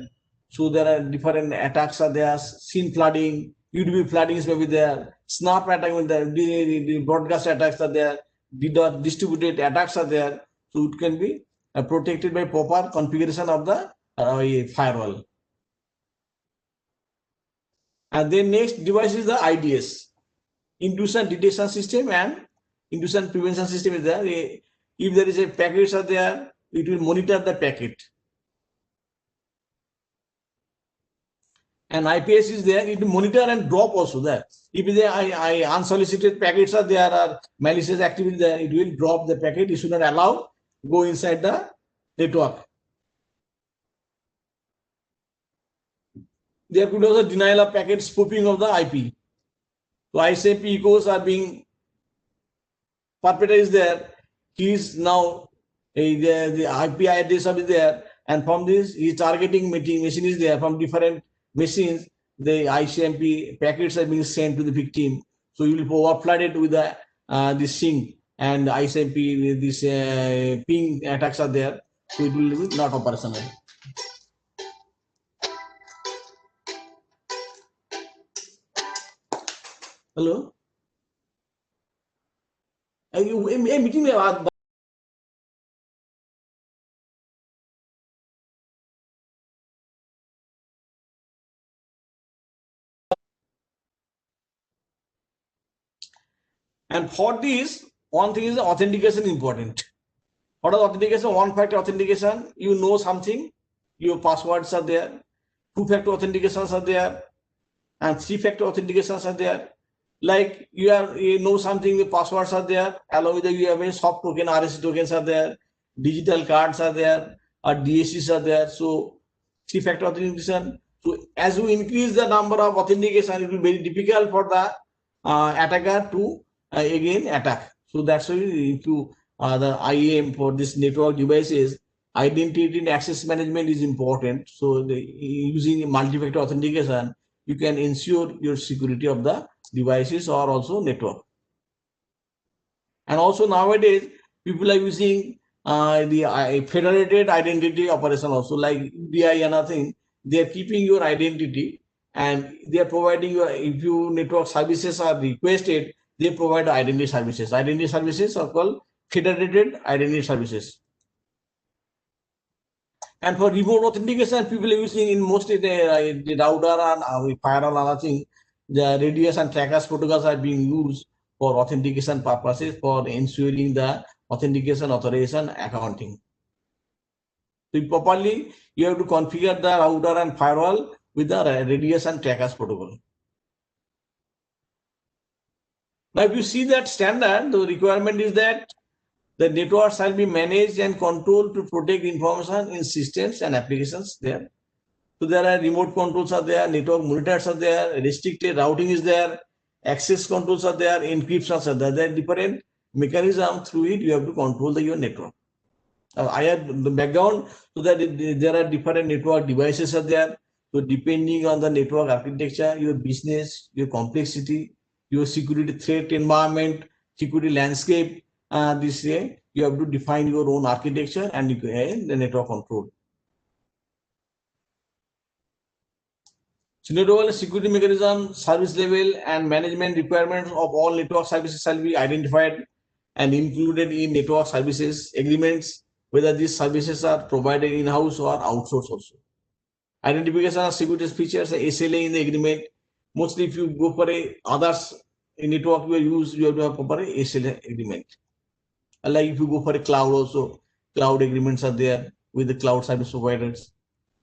So there are different attacks are there, SYN flooding, UDP floodings may be there, snap attack with the broadcast attacks are there, DDoS distributed attacks are there. So it can be protected by proper configuration of the firewall. And then next device is the IDS, intrusion detection system, and intrusion prevention system is there. If there is a packets are there, it will monitor the packet. And IPS is there, it will monitor and drop also there. If there unsolicited packets are there or malicious activity there, it will drop the packet. It should not allow go inside the network. There could also denial of packet spoofing of the IP. So ISMP echoes are being perpetrator is there. He is now the IP address is there, and from this he is targeting machine is there from different machines. The ICMP packets are being sent to the victim. So you will be overflooded with the this sync and ICMP this ping attacks are there. So it will be not operational. Hello. Meeting में बात. And for this, one thing is authentication important. What is authentication? One-factor authentication. You know something, your passwords are there. Two-factor authentications are there, and three-factor authentications are there. Like you know something, the passwords are there. Along with you have a soft token, RSA tokens are there, digital cards are there, or DSCs are there. So three-factor authentication. So as you increase the number of authentication, it will be very difficult for the attacker to again attack. So that's why if you the IAM for this network devices, identity and access management is important. So using multi-factor authentication, you can ensure your security of the devices or also network. And also nowadays, people are using the federated identity operation also, like DI and nothing. They are keeping your identity and they are providing you, if you network services are requested, they provide identity services. Identity services are called federated identity services. And for remote authentication, people are using in mostly the router and firewall and other thing. The radius and trackers protocols are being used for authentication purposes for ensuring the authentication, authorization, accounting. So properly, you have to configure the router and firewall with the radius and trackers protocol. Now, if you see that standard, the requirement is that the network shall be managed and controlled to protect information in systems and applications there. So there are remote controls are there, network monitors are there, restricted routing is there, access controls are there, encryptions are there. There are different mechanisms through it you have to control your network. I have the background so that there are different network devices are there. So depending on the network architecture, your business, your complexity, your security threat environment, security landscape, this way you have to define your own architecture and the network control. So network security mechanism, service level, and management requirements of all network services shall be identified and included in network services agreements, whether these services are provided in-house or outsourced also. Identification of security features, SLA in the agreement. Mostly if you go for a others in network you have to have proper SLA agreement. Like if you go for a cloud also, cloud agreements are there with the cloud service providers.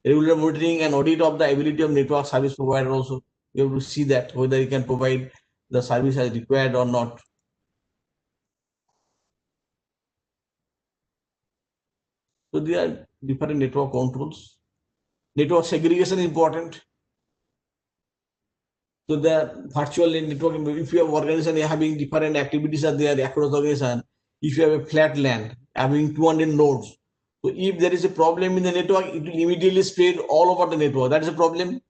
Regular monitoring and audit of the ability of network service provider also. You have to see that whether you can provide the service as required or not. So there are different network controls. Network segregation is important. So the virtual network, if you have organization having different activities are there across the organization, if you have a flat land having 200 nodes, so if there is a problem in the network, it will immediately spread all over the network. That is a problem.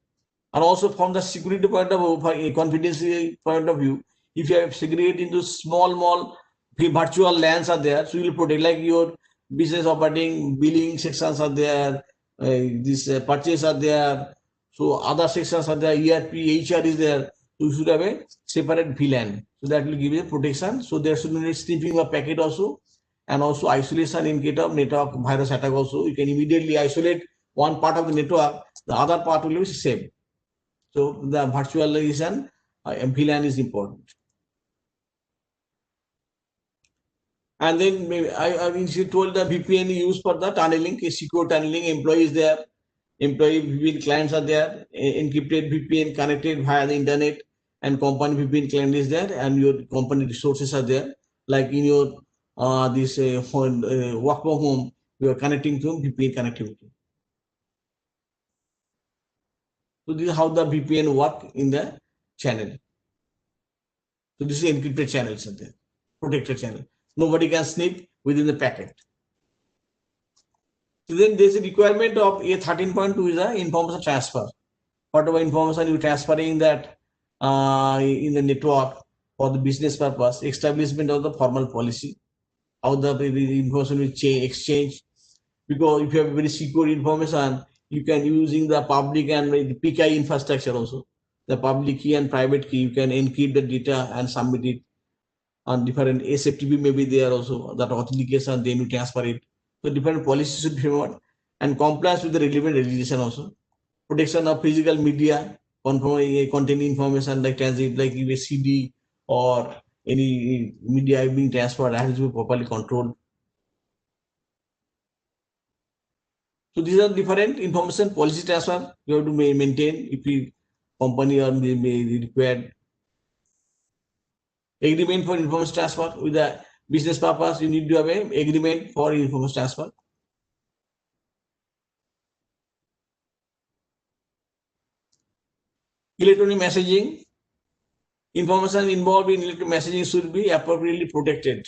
And also from the security point of view, confidentiality point of view, if you have segregated into small virtual LANs are there, so you will protect like your business operating, billing sections are there, this purchase are there, so other sections are there, ERP, HR is there. So you should have a separate VLAN. So that will give you protection. So there should be sniffing of packet also. and also isolation in case of network virus attack also. You can immediately isolate one part of the network, the other part will be safe. So the virtualization VLAN is important. And then I mean, she told the VPN used for the tunneling, secure tunneling, employees there, employee VPN clients are there, encrypted VPN connected via the internet, and company VPN client is there, and your company resources are there. Like in your this work from home, you are connecting to VPN connectivity. So this is how the VPN work in the channel. So this is encrypted channels are there, protected channel. Nobody can sneak within the packet. So then there is a requirement of A13.2 is the information transfer. Whatever information you transferring that in the network for the business purpose, establishment of the formal policy, how the information will exchange. Because if you have very secure information, you can using the public and the PKI infrastructure also. The public key and private key, you can encrypt the data and submit it on different SFTP may be there also, that authentication, then you transfer it. So different policies should be followed and compliance with the relevant legislation also. Protection of physical media containing information like transit, like a CD or any media being transferred has to be properly controlled. So these are different information policy transfer you have to maintain if you company or may required. Agreement for information transfer with the business purpose, you need to have an agreement for information transfer. Electronic messaging, information involved in electronic messaging should be appropriately protected.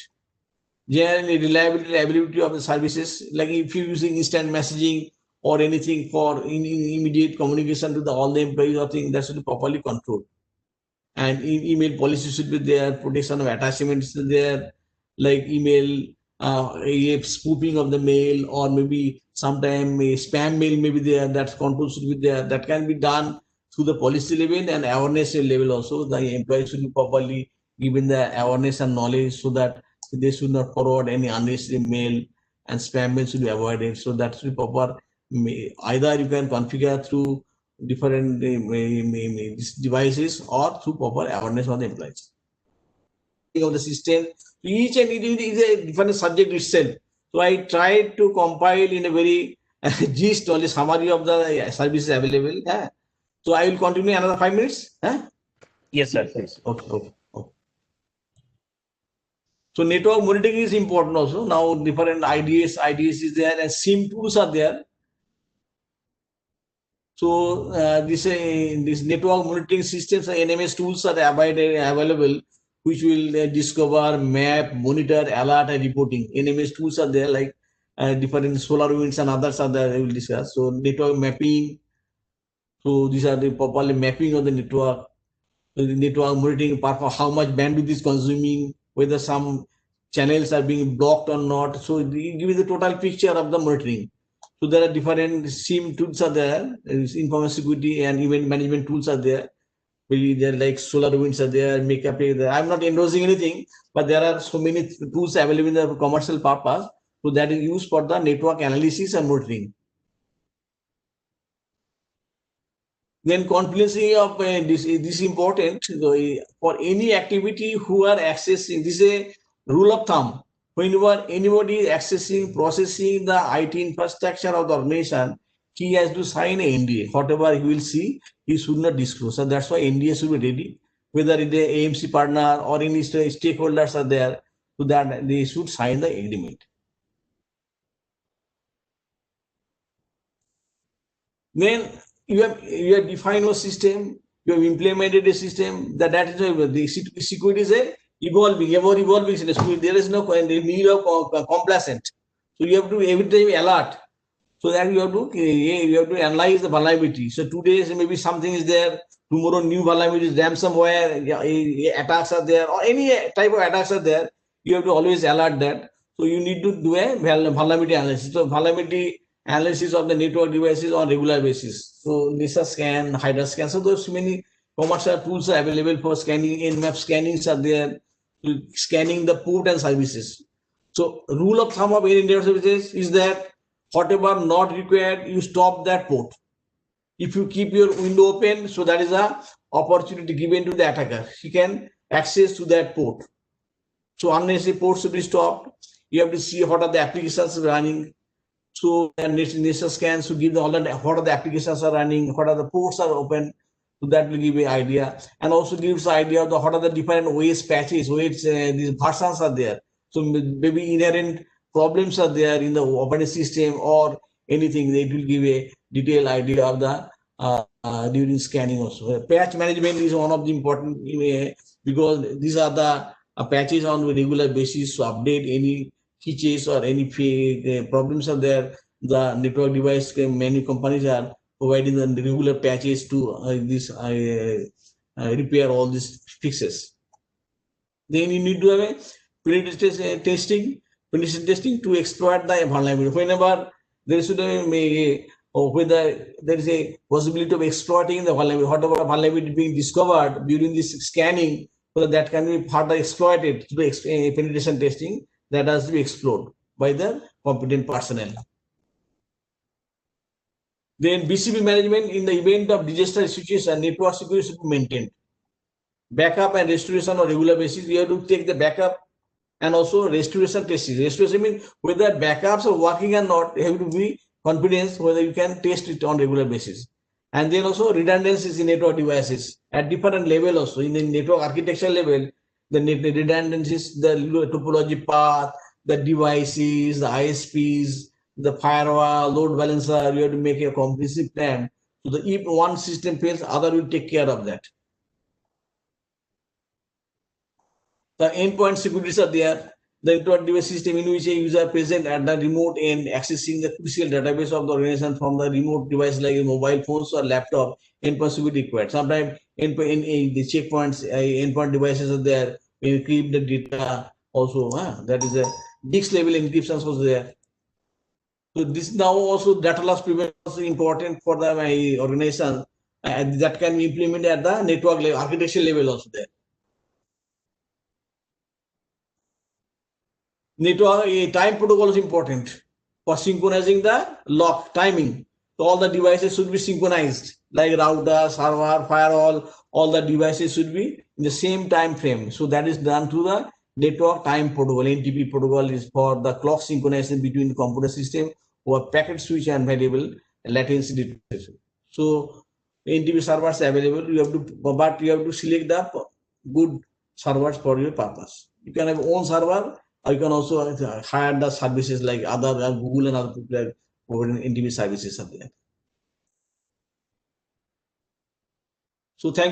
Generally, reliability of the services, like if you're using instant messaging or anything for immediate communication to all the employees or things, that should be properly controlled. And email policy should be there, protection of attachments there, like email, spoofing of the mail, or maybe sometime a spam mail may be there, that control should be there. That can be done through the policy level and awareness level also. The employees should be properly given the awareness and knowledge so that they should not forward any unnecessary mail, and spam mail should be avoided. So that should be proper. Either you can configure through different devices or through proper awareness of the employees of the system. Each and each is a different subject itself. So I tried to compile in a very gist only summary of the services available. So I will continue another 5 minutes. Yes, sir. Please. Okay. So network monitoring is important also. Now different IDS is there, and SIM tools are there. So this network monitoring systems and NMS tools are available, which will discover, map, monitor, alert, and reporting. NMS tools are there, like different solar winds and others are there. I will discuss. So network mapping. So these are the properly mapping of the network. So the network monitoring part for how much bandwidth is consuming, whether some channels are being blocked or not. So it gives the total picture of the monitoring. So there are different SIM tools are there, information security and event management tools are there. Maybe they're like solar winds are there, makeup is there. I'm not endorsing anything, but there are so many tools available in the commercial purpose. So that is used for the network analysis and monitoring. Then competency of this is important for any activity who are accessing. This is a rule of thumb. Whenever anybody is accessing, processing the IT infrastructure of the organization, he has to sign an NDA. Whatever he will see, he should not disclose. So that's why NDA should be ready. Whether it is AMC partner or any stakeholders are there, so that they should sign the agreement. Then you have defined a system, you have implemented a system, that is the security is a evolving, ever evolving system. There is no need of complacent. So you have to every time alert. So that you have to analyze the vulnerability. So today maybe something is there, tomorrow new vulnerabilities, ransomware attacks are there, or any type of attacks are there. You have to always alert that. So you need to do a vulnerability analysis. So vulnerability analysis of the network devices on regular basis. So Lisa scan, Hydra scan. So those many commercial tools are available for scanning. Nmap scannings are there, scanning the port and services. So rule of thumb of any network services is that whatever not required, you stop that port. If you keep your window open, so that is a opportunity given to the attacker. He can access to that port. So unnecessary ports should be stopped. You have to see what are the applications running. So initial scans to give the all the what are the applications are running, what are the ports are open. So that will give an idea, and also gives idea of the what are the different OS patches, OS these versions are there. So maybe inherent problems are there in the operating system or anything. It will give a detailed idea of the during scanning also. Patch management is one of the important because these are the patches on a regular basis to update any hitches or any problems are there. The network device, many companies are providing the regular patches to repair all these fixes. Then you need to have a penetration testing to exploit the vulnerability. Whenever there should be whether there is a possibility of exploiting the vulnerability, whatever vulnerability being discovered during this scanning, so that can be further exploited through penetration testing that has to be explored by the competent personnel. Then BCP management in the event of disaster situation, network security should be maintained. Backup and restoration on regular basis. We have to take the backup and also restoration testing. Restoration means whether backups are working or not, you have to be confident whether you can test it on regular basis. And then also redundancies in network devices at different level also. In the network architecture level, the redundancies, the topology path, the devices, the ISPs, the firewall, load balancer, you have to make a comprehensive plan. So that if one system fails, other will take care of that. The endpoint securities are there. The network device system in which a user present at the remote end accessing the crucial database of the organization from the remote device like mobile phones or laptop, endpoint security required. Sometimes endpoint in the checkpoints, endpoint devices are there. We encrypt the data also. That is a disk level encryption was there. So this now also data loss prevention is important for the organization, and that can be implemented at the network level, architecture level also there. Network time protocol is important for synchronizing the lock timing. So all the devices should be synchronized, like router, server, firewall. All the devices should be in the same time frame. So that is done through the network time protocol. NTP protocol is for the clock synchronization between the computer system or packet switch and variable latency. So NTP servers available. You have to, but you have to select the good servers for your purpose. You can have own server, or you can also hire the services like other Google and other people are providing NTP services are there. So thank